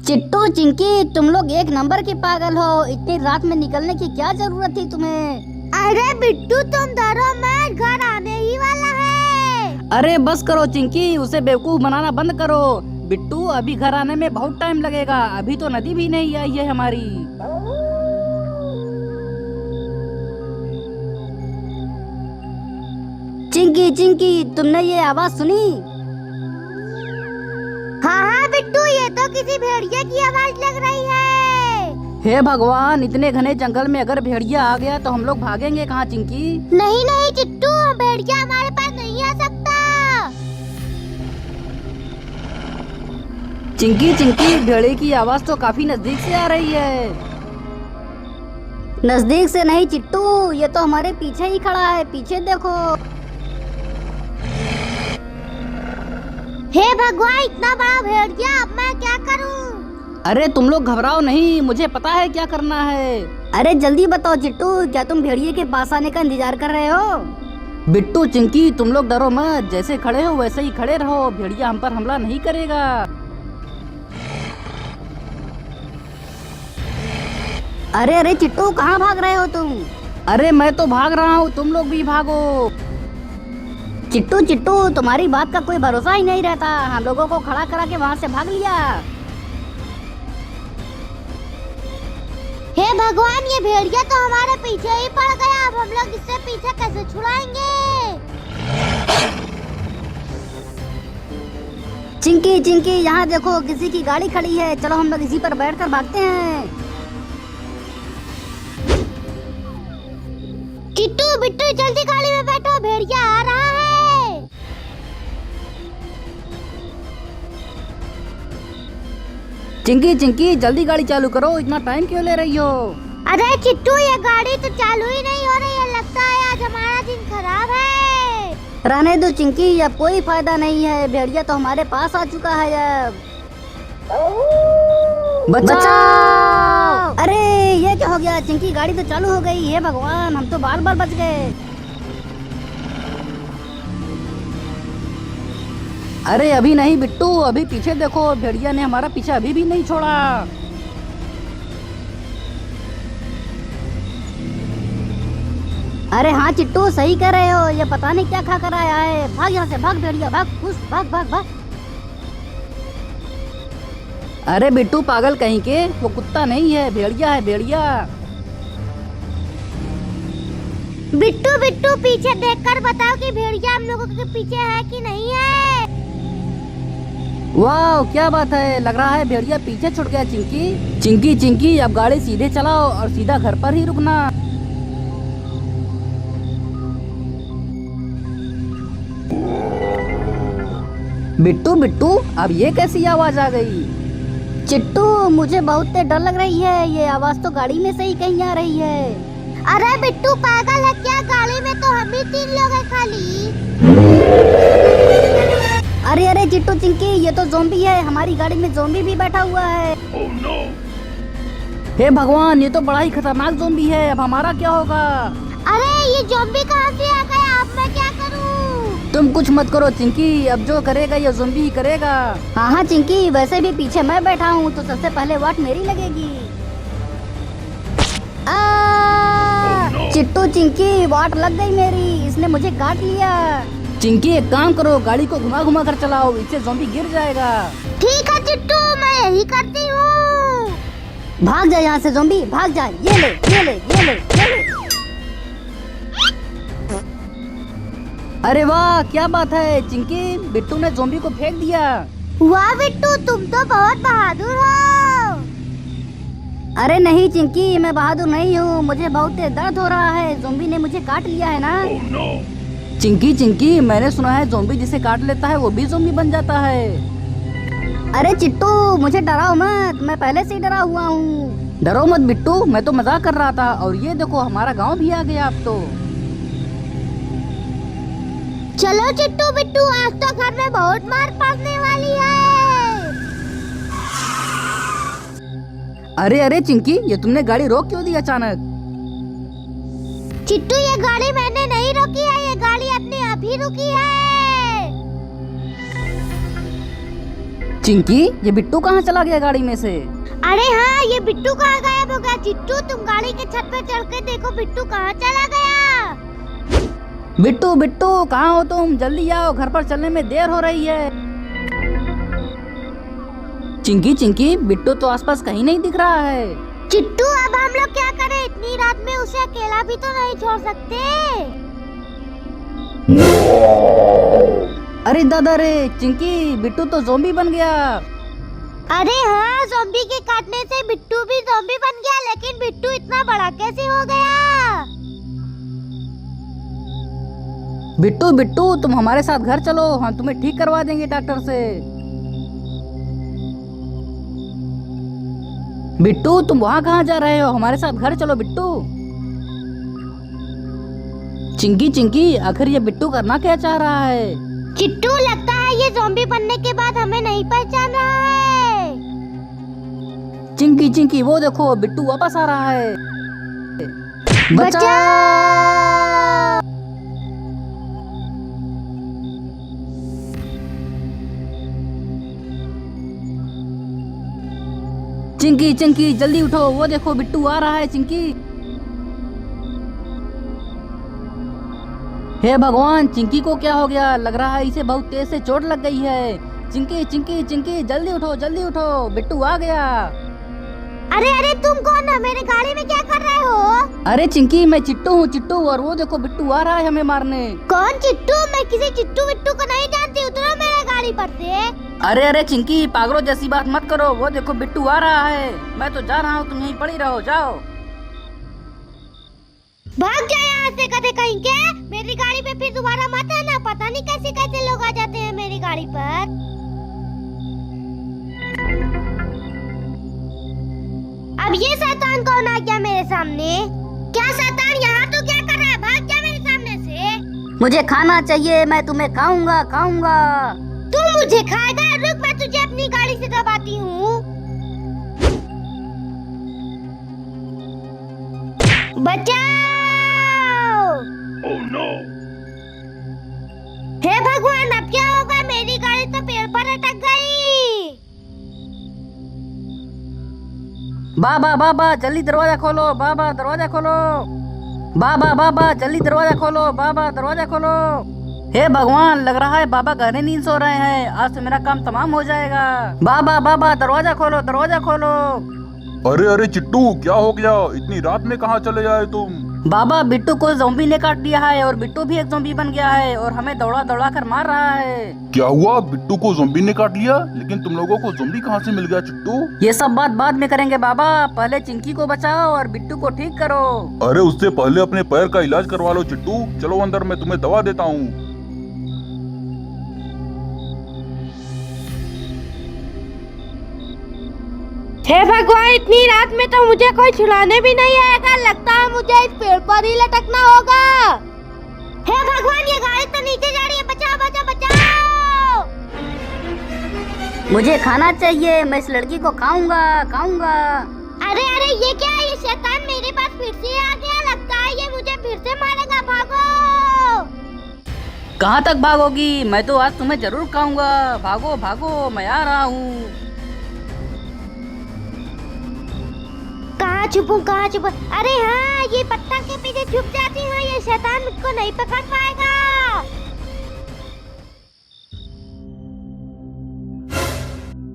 चिट्टू चिंकी, तुम लोग एक नंबर के पागल हो। इतनी रात में निकलने की क्या जरूरत थी तुम्हें? अरे बिट्टू, तुम डरो मत, घर आने ही वाला है। अरे बस करो चिंकी, उसे बेवकूफ बनाना बंद करो। बिट्टू, अभी घर आने में बहुत टाइम लगेगा, अभी तो नदी भी नहीं आई है हमारी। चिंकी चिंकी, तुमने ये आवाज सुनी? हाँ बिट्टू, ये तो किसी भेड़िया की आवाज लग रही है। हे भगवान, इतने घने जंगल में अगर भेड़िया आ गया तो हम लोग भागेंगे कहाँ चिंकी? नहीं नहीं चिट्टू, भेड़िया हमारे पास नहीं आ सकता। चिंकी चिंकी, भेड़े की आवाज तो काफी नजदीक से आ रही है। नजदीक से नहीं चिट्टू, ये तो हमारे पीछे ही खड़ा है, पीछे देखो। हे भगवान, इतना बड़ा भेड़िया, अब मैं क्या करूं? अरे तुम लोग घबराओ नहीं, मुझे पता है क्या करना है। अरे जल्दी बताओ चिट्टू, क्या तुम भेड़िए के पास आने का इंतजार कर रहे हो? बिट्टू चिंकी, तुम लोग डरो मत, जैसे खड़े हो वैसे ही खड़े रहो, भेड़िया हम पर हमला नहीं करेगा। अरे अरे चिट्टू, कहाँ भाग रहे हो तुम? अरे मैं तो भाग रहा हूँ, तुम लोग भी भागो। चिट्टू चिट्टू, तुम्हारी बात का कोई भरोसा ही नहीं रहता, हम लोगों को खड़ा करा के वहाँ से भाग लिया। हे भगवान, ये भेड़िया तो हमारे पीछे ही पड़ गया, अब हम लोग इससे पीछे कैसे छुड़ाएंगे? चिंकी चिंकी, यहाँ देखो, किसी की गाड़ी खड़ी है, चलो हम लोग इसी पर बैठकर भागते हैं। चिट्टू बिट्टू, जल्दी गाड़ी में बैठो, भेड़िया आ रहा है। चिंकी चिंकी, जल्दी गाड़ी चालू करो, इतना टाइम क्यों ले रही हो? अरे चिट्टू, ये गाड़ी तो चालू ही नहीं हो रही है, लगता है आज हमारा दिन खराब है। रहने दो चिंकी, अब कोई फायदा नहीं है, भेड़िया तो हमारे पास आ चुका है अब। बचाओ! अरे ये क्या हो गया? चिंकी, गाड़ी तो चालू हो गई है, भगवान, हम तो बार बार बच गए। अरे अभी नहीं बिट्टू, अभी पीछे देखो, भेड़िया ने हमारा पीछा अभी भी नहीं छोड़ा। अरे हाँ चिट्टू, सही कह रहे हो, ये पता नहीं क्या खा कर आया है। भाग यहाँ से, भाग भेड़िया, भाग, उस भाग भाग भाग। अरे बिट्टू पागल कहीं के, वो कुत्ता नहीं है, भेड़िया है, भेड़िया। बिट्टू बिट्टू, पीछे देखकर बताओ कि भेड़िया हम लोगों के पीछे है कि नहीं है। वाह, क्या बात है, लग रहा है भेड़िया पीछे छुट गया। चिंकी चिंकी चिंकी, अब गाड़ी सीधे चलाओ और सीधा घर पर ही रुकना। बिट्टू बिट्टू, अब ये कैसी आवाज आ गई? चिट्टू, मुझे बहुत डर लग रही है, ये आवाज तो गाड़ी में से ही कहीं आ रही है। अरे बिट्टू पागल है क्या, गाड़ी में तो हम ही 3 लोग हैं खाली। अरे अरे चिट्टू चिंकी, ये तो ज़ॉम्बी है, हमारी गाड़ी में ज़ॉम्बी भी बैठा हुआ है। हे भगवान, ये तो बड़ा ही खतरनाक ज़ॉम्बी है, अब हमारा क्या होगा? अरे ये ज़ॉम्बी कहाँ से आ गया, अब मैं क्या करूँ? तुम कुछ मत करो चिंकी, अब जो करेगा ये ज़ॉम्बी ही करेगा। हाँ हाँ चिंकी, वैसे भी पीछे मैं बैठा हूँ, तो सबसे पहले वाट मेरी लगेगी। चिट्टू चिंकी, वाट लग गई मेरी, इसने मुझे काट लिया। चिंकी एक काम करो, गाड़ी को घुमा घुमा कर चलाओ, इससे ज़ॉम्बी गिर जाएगा। ठीक है चिट्टू, मैं यही करती हूँ। भाग जा यहाँ से ज़ॉम्बी, भाग जा, ये ले ये ले ये ले ये ले। अरे वाह, क्या बात है चिंकी, बिट्टू ने ज़ॉम्बी को फेंक दिया। वाह बिट्टू, तुम तो बहुत बहादुर हो। अरे नहीं चिंकी, मैं बहादुर नहीं हूँ, मुझे बहुत दर्द हो रहा है, ज़ॉम्बी ने मुझे काट लिया है ना। चिंकी चिंकी, मैंने सुना है ज़ॉम्बी जिसे काट लेता है वो भी ज़ॉम्बी बन जाता है। अरे चिट्टू, मुझे डराओ मत, मैं पहले से ही डरा हुआ हूँ। डरो मत बिट्टू, मैं तो मजाक कर रहा था, और ये देखो हमारा गांव भी आ गया अब तो। चलो चिट्टू बिट्टू, आज तो घर में बहुत मार पड़ने वाली है। अरे अरे चिंकी, ये तुमने गाड़ी रोक क्यों दी अचानक? चिट्टू, ये गाड़ी मैंने नहीं रोकी है, ये गाड़ी अपने आप ही रुकी है। चिंकी, ये बिट्टू कहाँ चला गया गाड़ी में से? अरे हाँ, ये बिट्टू कहाँ गायब हो गया? चिट्टू, तुम गाड़ी के छत पे चढ़ के देखो बिट्टू कहाँ चला गया। बिट्टू बिट्टू कहाँ हो तुम? जल्दी आओ, घर पर चलने में देर हो रही है। चिंकी चिंकी, बिट्टू तो आसपास कहीं नहीं दिख रहा है। चिट्टू, अब हम लोग क्या करें? इतनी रात में उसे अकेला भी तो नहीं छोड़ सकते। अरे दादा रे, चिंकी, बिट्टू तो ज़ॉम्बी बन गया। अरे हाँ, ज़ॉम्बी के काटने से बिट्टू भी ज़ॉम्बी बन गया, लेकिन बिट्टू इतना बड़ा कैसे हो गया? बिट्टू बिट्टू, तुम हमारे साथ घर चलो, हम तुम्हें ठीक करवा देंगे डॉक्टर से। बिट्टू, तुम वहाँ कहाँ जा रहे हो? हमारे साथ घर चलो बिट्टू। चिंकी चिंकी, आखिर ये बिट्टू करना क्या चाह रहा है? चिट्टू, लगता है ये ज़ॉम्बी बनने के बाद हमें नहीं पहचान रहा है। चिंकी चिंकी, वो देखो बिट्टू वापस आ रहा है। बचाओ! चिंकी चिंकी, जल्दी उठो, वो देखो बिट्टू आ रहा है। चिंकी, हे भगवान, चिंकी को क्या हो गया? लग रहा है इसे बहुत तेज से चोट लग गई है। चिंकी चिंकी चिंकी, जल्दी उठो जल्दी उठो, बिट्टू आ गया। अरे अरे, तुम कौन हो? मेरे गाड़ी में क्या कर रहे हो? अरे चिंकी, मैं चिट्टू हूँ चिट्टू, और वो देखो बिट्टू आ रहा है हमें मारने। कौन चिट्टू? मैं किसी चिट्टू विट्टू को नहीं जानती, उतरो मेरे गाड़ी पर से। अरे अरे चिंकी, पागलों जैसी बात मत करो, वो देखो बिट्टू आ रहा है। मैं तो जा रहा हूँ, तुम यहीं पड़ी रहो, जाओ। भाग जाए यहाँ से गधे कहीं के। मेरी गाड़ी पे फिर दोबारा मत आना, पता नहीं कैसे कैसे लोग आ जाते हैं मेरी गाड़ी पर। अब ये शैतान कौन आ गया मेरे सामने? क्या शैतान यहाँ तो क्या कर रहा है? भाग जा मेरे सामने से। मुझे खाना चाहिए, मैं तुम्हें खाऊंगा खाऊंगा। तू मुझे खाएगा? रुक, मैं तुझे अपनी गाड़ी से दबाती हूँ। बचाओ! Oh no! हे भगवान, अब क्या होगा? मेरी गाड़ी तो पेड़ पर अटक गई। बाबा बाबा, जल्दी दरवाजा खोलो, बाबा दरवाजा खोलो। बाबा बाबा, जल्दी दरवाजा खोलो, बाबा दरवाजा खोलो। हे भगवान, लग रहा है बाबा गहरे नींद सो रहे हैं। आज से मेरा काम तमाम हो जाएगा। बाबा बाबा, दरवाजा खोलो दरवाजा खोलो। अरे अरे चिट्टू, क्या हो गया? इतनी रात में कहाँ चले आए तुम? बाबा, बिट्टू को ज़ॉम्बी ने काट लिया है, और बिट्टू भी एक ज़ॉम्बी बन गया है, और हमें दौड़ा दौड़ा कर मार रहा है। क्या हुआ? बिट्टू को ज़ॉम्बी ने काट लिया? लेकिन तुम लोगों को ज़ॉम्बी कहाँ से मिल गया चिट्टू? ये सब बात बाद में करेंगे बाबा, पहले चिंकी को बचाओ और बिट्टू को ठीक करो। अरे उससे पहले अपने पैर का इलाज करवा लो चिट्टू। चलो अंदर, मैं तुम्हें दवा देता हूँ। हे भगवान, इतनी रात में तो मुझे कोई छुड़ाने भी नहीं आएगा। लगता है मुझे इस पेड़ पर ही लटकना होगा। हे भगवान, ये गाड़ी तो नीचे जा रही है। बचाओ बचाओ बचाओ! मुझे खाना चाहिए, मैं इस लड़की को खाऊंगा खाऊंगा। अरे अरे, ये क्या है? ये शैतान मेरे पास फिर से आ गया। लगता है ये मुझे फिर से मारेगा। भागो! कहाँ तक भागोगी? मैं तो आज तुम्हें जरूर खाऊंगा। भागो भागो, मैं आ रहा हूँ। कहाँ छुपूं कहाँ छुपूं? अरे हाँ, ये पत्थर के पीछे छुप जाती है। ये शैतान मुझको नहीं पकड़ पाएगा।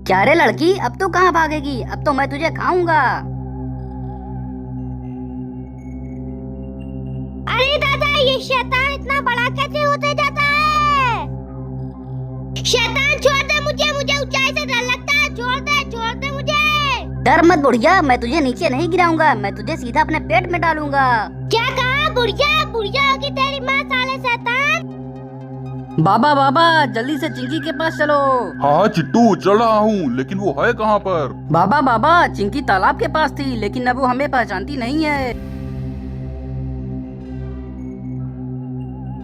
क्या रे लड़की, अब तू कहाँ भागेगी? अब तो मैं तुझे खाऊंगा। अरे दादा, ये शैतान इतना बड़ा कैसे होते जाता है? शैतान, छोड़ दे मुझे, मुझे ऊंचाई से डर लगता है। छोड़ दे मुझे। डर मत बुढ़िया, मैं तुझे नीचे नहीं गिराऊंगा, मैं तुझे सीधा अपने पेट में डालूंगा। क्या कहा? बुढ़िया? बुढ़िया होगी तेरी माँ, साले शैतान। बाबा बाबा, जल्दी से चिंकी के पास चलो। हाँ चिट्टू, चल रहा हूँ, लेकिन वो है कहाँ पर? बाबा बाबा, चिंकी तालाब के पास थी, लेकिन अब वो हमें पहचानती नहीं है।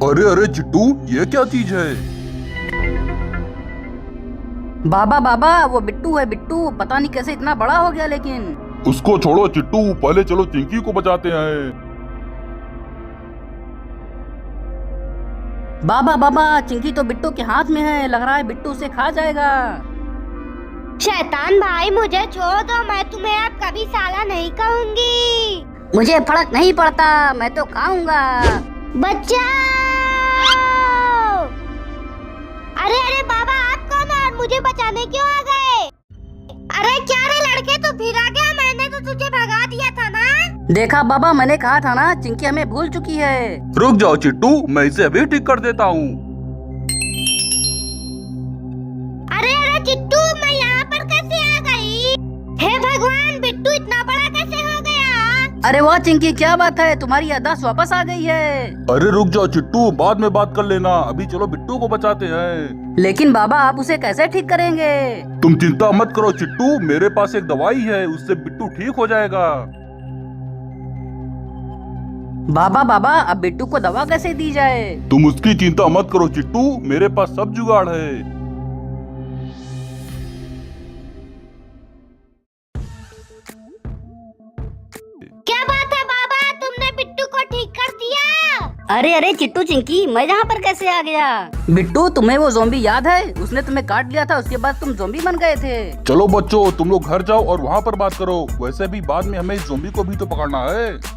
अरे अरे चिट्टू, ये क्या चीज है? बाबा बाबा, वो बिट्टू है बिट्टू, पता नहीं कैसे इतना बड़ा हो गया। लेकिन उसको छोड़ो चिट्टू, पहले चलो चिंकी को बचाते हैं। बाबा बाबा, चिंकी तो बिट्टू के हाथ में है, लग रहा है बिट्टू उसे खा जाएगा। शैतान भाई मुझे छोड़ दो, मैं तुम्हें अब कभी साला नहीं कहूंगी। मुझे फर्क नहीं पड़ता, मैं तो खाऊंगा। बचाओ! अरे अरे बाबा, आप कौन हो और मुझे बचाने क्यों आ गए? अरे क्या रे लड़के, तू फिर आ गया? मैंने तो तुझे भगा दिया था ना। देखा बाबा, मैंने कहा था ना, चिंकी हमें भूल चुकी है। रुक जाओ चिट्टू, मैं इसे अभी ठीक कर देता हूँ। अरे अरे चिट्टू, मैं यहाँ पर कैसे आ गई? हे भगवान, बिट्टू इतना बड़ा कैसे हो गया? अरे वाह चिंकी, क्या बात है, तुम्हारी याददाश्त वापस आ गई है। अरे रुक जाओ चिट्टू, बाद में बात कर लेना, अभी चलो बिट्टू को बचाते हैं। लेकिन बाबा, आप उसे कैसे ठीक करेंगे? तुम चिंता मत करो चिट्टू, मेरे पास एक दवाई है, उससे बिट्टू ठीक हो जाएगा। बाबा, अब बिट्टू को दवा कैसे दी जाए? तुम उसकी चिंता मत करो चिट्टू, मेरे पास सब जुगाड़ है। क्या बात है बाबा, तुमने बिट्टू को ठीक कर दिया? अरे अरे चिट्टू चिंकी, मैं यहाँ पर कैसे आ गया? बिट्टू, तुम्हें वो ज़ॉम्बी याद है? उसने तुम्हें काट लिया था, उसके बाद तुम ज़ॉम्बी बन गए थे। चलो बच्चों, तुम लोग घर जाओ और वहाँ पर बात करो, वैसे भी बाद में हमें इस ज़ॉम्बी को भी तो पकड़ना है।